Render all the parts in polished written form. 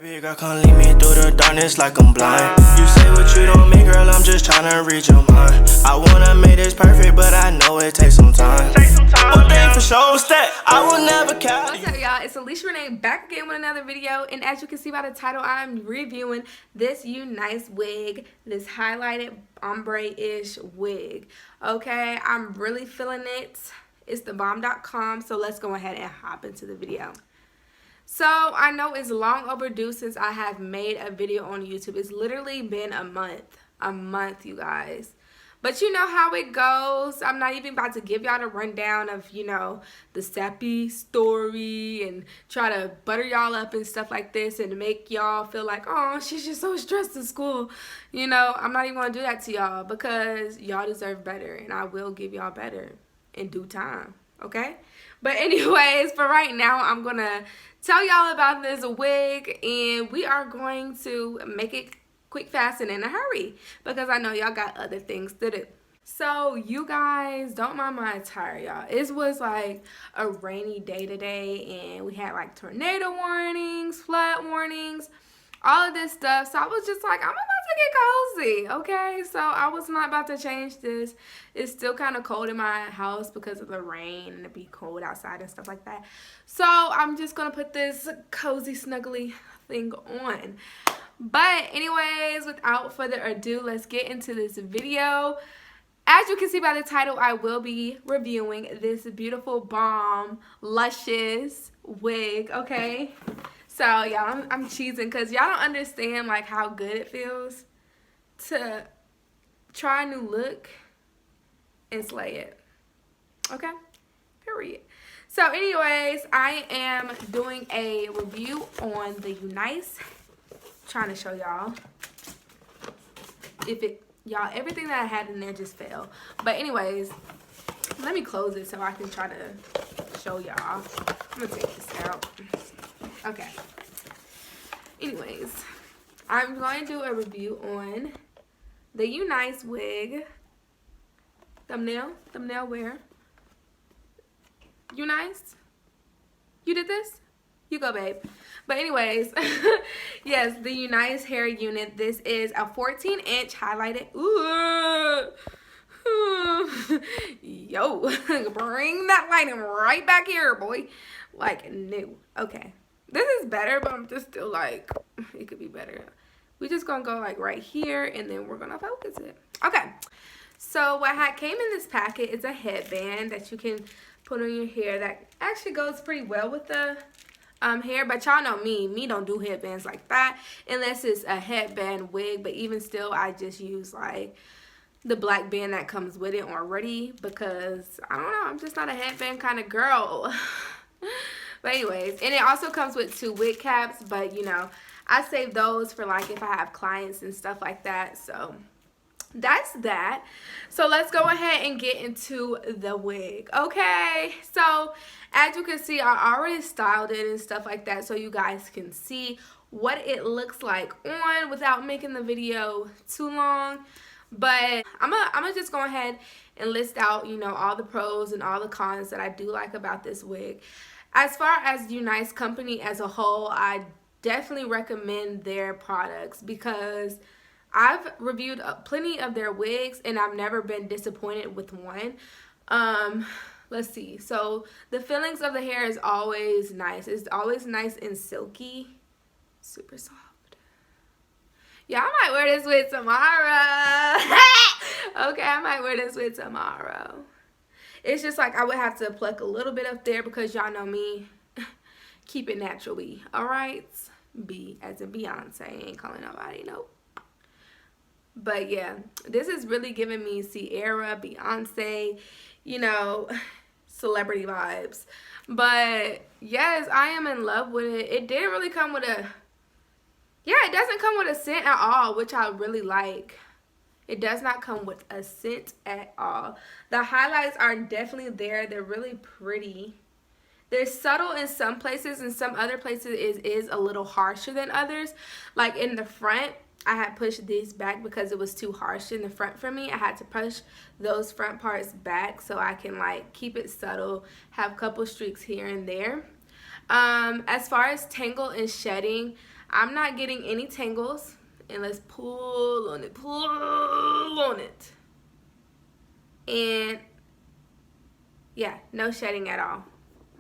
Baby girl, can't lead me through the darkness like I'm blind. You say what you don't mean, girl, I'm just trying to read your mind. I wanna make this perfect, but I know it takes some time. One thing for sure is that I will never count. What's up, y'all? It's Alicia Renee back again with another video, and as you can see by the title, I'm reviewing this Unice wig, this highlighted ombre-ish wig. Okay, I'm really feeling it. It's thebomb.com, so let's go ahead and hop into the video. So I know it's long overdue since I have made a video on YouTube. It's literally been a month, you guys. But you know how it goes. I'm not even about to give y'all the rundown of, you know, the Sappy story and try to butter y'all up and stuff like this and make y'all feel like, oh, she's just so stressed in school. You know, I'm not even going to do that to y'all because y'all deserve better, and I will give y'all better in due time, okay? But anyways, for right now, I'm going to tell y'all about this wig, and we are going to make it quick, fast, and in a hurry because I know y'all got other things to do. So you guys, don't mind my attire, y'all. It was like a rainy day today, and we had like tornado warnings, flood warnings, all of this stuff. So I was just like, I'm about to get cozy, okay? So I was not about to change this. It's still kind of cold in my house because of the rain and it be cold outside and stuff like that. So I'm just gonna put this cozy, snuggly thing on. But anyways, without further ado, let's get into this video. As you can see by the title, I will be reviewing this beautiful, bomb, luscious wig, okay? So, y'all, I'm cheesing because y'all don't understand, like, how good it feels to try a new look and slay it, okay? Period. So, anyways, I am doing a review on the Unice. Trying to show y'all if it, y'all, everything that I had in there just fell. But anyways, let me close it so I can try to show y'all. I'm gonna take this out. Okay. Anyways, I'm going to do a review on the Unice wig. Thumbnail where? Unice? You did this? You go, babe. But anyways, yes, the Unice hair unit. This is a 14-inch highlighted. Ooh. Yo, bring that lighting right back here, boy. Like new. Okay. This is better, but I'm just still like, it could be better. We're just going to go like right here, and then we're going to focus it. Okay. So what came in this packet is a headband that you can put on your hair that actually goes pretty well with the hair, but y'all know me don't do headbands like that unless it's a headband wig. But even still, I just use like the black band that comes with it already because I don't know, I'm just not a headband kind of girl. But anyways, and it also comes with 2 wig caps, but you know, I save those for like if I have clients and stuff like that. So that's that. So let's go ahead and get into the wig. Okay, so as you can see, I already styled it and stuff like that so you guys can see what it looks like on without making the video too long. But I'm gonna just go ahead and list out, you know, all the pros and all the cons that I do like about this wig. As far as Unice company as a whole, I definitely recommend their products because I've reviewed plenty of their wigs and I've never been disappointed with one. Let's see. So the feelings of the hair is always nice. It's always nice and silky, super soft. Yeah, I might wear this wig tomorrow. Okay, I might wear this wig tomorrow. It's just like I would have to pluck a little bit up there because y'all know me. Keep it natural, B. All right? B as in Beyonce. Ain't calling nobody, nope. But yeah, this is really giving me Sierra, Beyonce, you know, celebrity vibes. But yes, I am in love with it. It didn't really come with a, yeah, it doesn't come with a scent at all, which I really like. It does not come with a scent at all. The highlights are definitely there. They're really pretty. They're subtle in some places, and some other places is a little harsher than others. Like in the front, I had pushed these back because it was too harsh in the front for me. I had to push those front parts back so I can like keep it subtle, have a couple streaks here and there. As far as tangle and shedding, I'm not getting any tangles. And let's pull on it. And yeah, no shedding at all.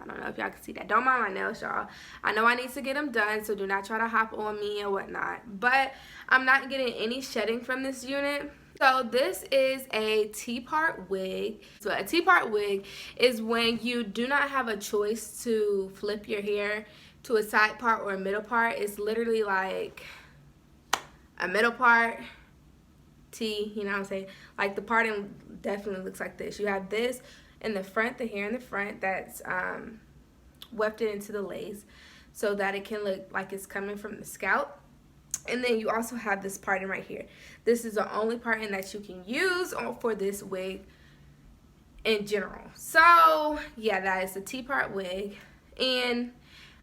I don't know if y'all can see that. Don't mind my nails, y'all. I know I need to get them done, so do not try to hop on me or whatnot. But I'm not getting any shedding from this unit. So this is a T-part wig. So a T-part wig is when you do not have a choice to flip your hair to a side part or a middle part. It's literally like a middle part, T, you know what I'm saying? Like the parting definitely looks like this. You have this in the front, the hair in the front that's wefted into the lace so that it can look like it's coming from the scalp. And then you also have this parting right here. This is the only parting that you can use for this wig in general. So yeah, that is the T-part wig. And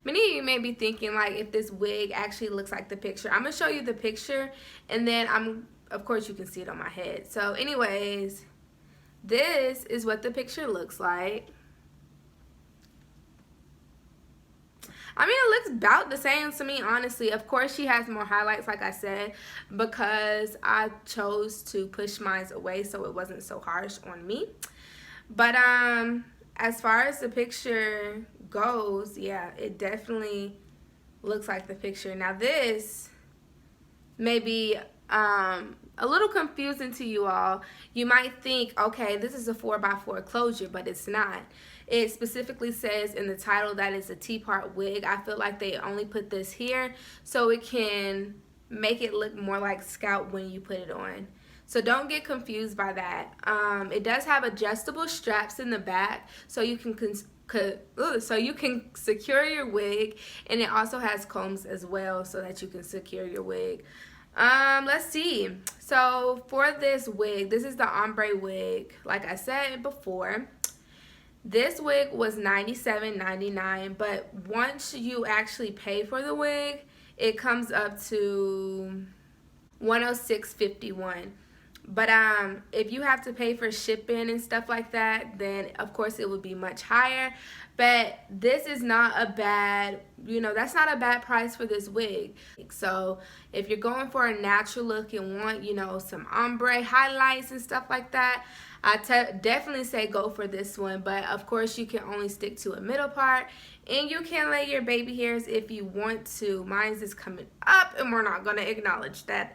many of you may be thinking like if this wig actually looks like the picture. I'm gonna show you the picture, and then of course you can see it on my head. So anyways, this is what the picture looks like. I mean, it looks about the same to me, honestly. Of course, she has more highlights, like I said, because I chose to push mine away so it wasn't so harsh on me. But as far as the picture goes, yeah, it definitely looks like the picture. Now, this may be a little confusing to you all. You might think, okay, this is a 4x4 closure, but it's not. It specifically says in the title that it's a T-part wig. I feel like they only put this here so it can make it look more like scalp when you put it on. So don't get confused by that. It does have adjustable straps in the back so you can secure your wig, and it also has combs as well so that you can secure your wig. Let's see. So for this wig, this is the ombre wig. Like I said before, this wig was $97.99, but once you actually pay for the wig, it comes up to $106.51. But if you have to pay for shipping and stuff like that, then of course it would be much higher. But this is not a bad, that's not a bad price for this wig. So if you're going for a natural look and want, some ombre highlights and stuff like that, I definitely say go for this one. But of course you can only stick to a middle part, and you can lay your baby hairs if you want to. Mine's is coming up, and we're not going to acknowledge that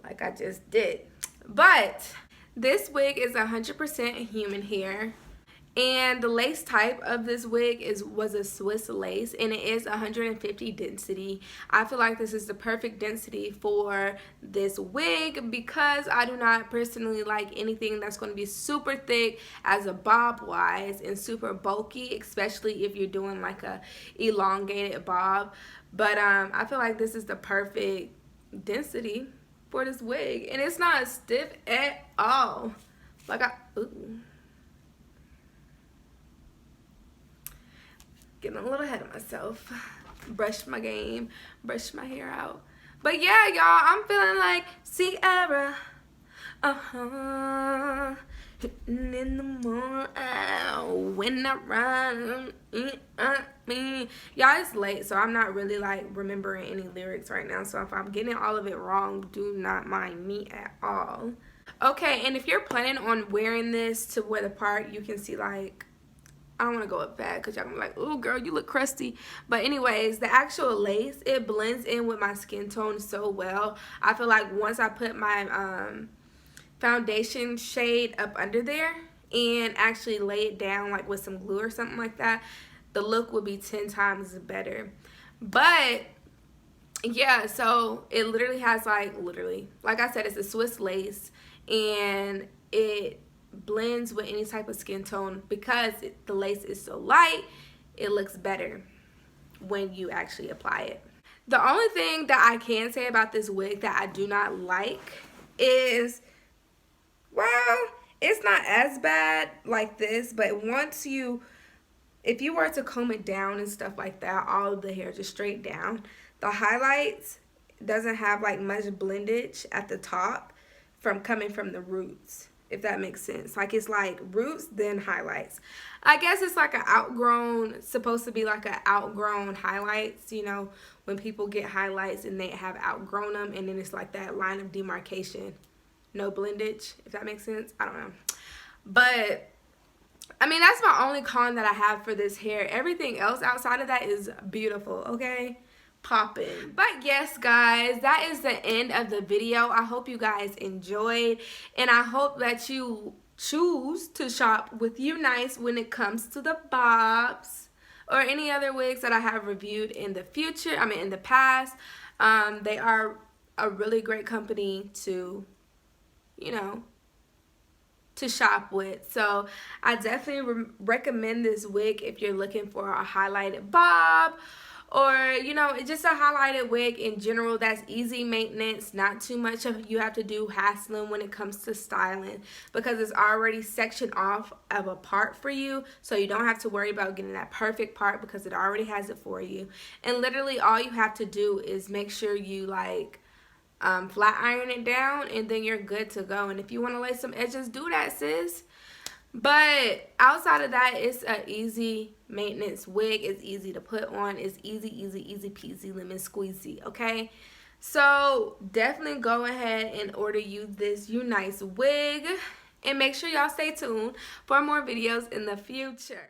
like I just did. But this wig is 100% human hair, and the lace type of this wig was a Swiss lace, and it is 150 density. I feel like this is the perfect density for this wig because I do not personally like anything that's going to be super thick as a bob wise and super bulky, especially if you're doing like a elongated bob. But I feel like this is the perfect density for this wig, and it's not stiff at all. Like getting a little ahead of myself. Brush my game, brush my hair out. But yeah, y'all, I'm feeling like Ciara. In the morning when I run me. Y'all, it's late, so I'm not really like remembering any lyrics right now. So if I'm getting all of it wrong, do not mind me at all. Okay, and if you're planning on wearing this to wear the part, you can see like, I don't want to go up bad because y'all gonna be like, oh girl, you look crusty. But anyways, the actual lace, it blends in with my skin tone so well. I feel like once I put my foundation shade up under there and actually lay it down like with some glue or something like that, the look would be 10 times better. But yeah, so it literally has like I said, it's a Swiss lace, and it blends with any type of skin tone. Because the lace is so light, it looks better when you actually apply it. The only thing that I can say about this wig that I do not like is, well, it's not as bad like this, but if you were to comb it down and stuff like that, all of the hair just straight down, the highlights doesn't have like much blendage at the top from coming from the roots. if that makes sense. Like, it's like roots, then highlights. I guess it's like an outgrown, supposed to be like an outgrown highlights, you know, when people get highlights and they have outgrown them, and then it's like that line of demarcation. No blendage, if that makes sense. I don't know. But I mean, that's my only con that I have for this hair. Everything else outside of that is beautiful, okay? Popping. But yes, guys, that is the end of the video. I hope you guys enjoyed, and I hope that you choose to shop with Unice when it comes to the bobs or any other wigs that I have reviewed in the future. I mean, in the past. They are a really great company to, you know, to shop with. So I definitely recommend this wig if you're looking for a highlighted bob, or, you know, just a highlighted wig in general that's easy maintenance, not too much of you have to do hassling when it comes to styling, because it's already sectioned off of a part for you, so you don't have to worry about getting that perfect part because it already has it for you. And literally all you have to do is make sure you like flat iron it down, and then you're good to go. And if you want to lay some edges, do that, sis. But outside of that, it's an easy maintenance wig. It's easy to put on. It's easy peasy lemon squeezy, okay? So definitely go ahead and order you this Unice wig, and make sure y'all stay tuned for more videos in the future.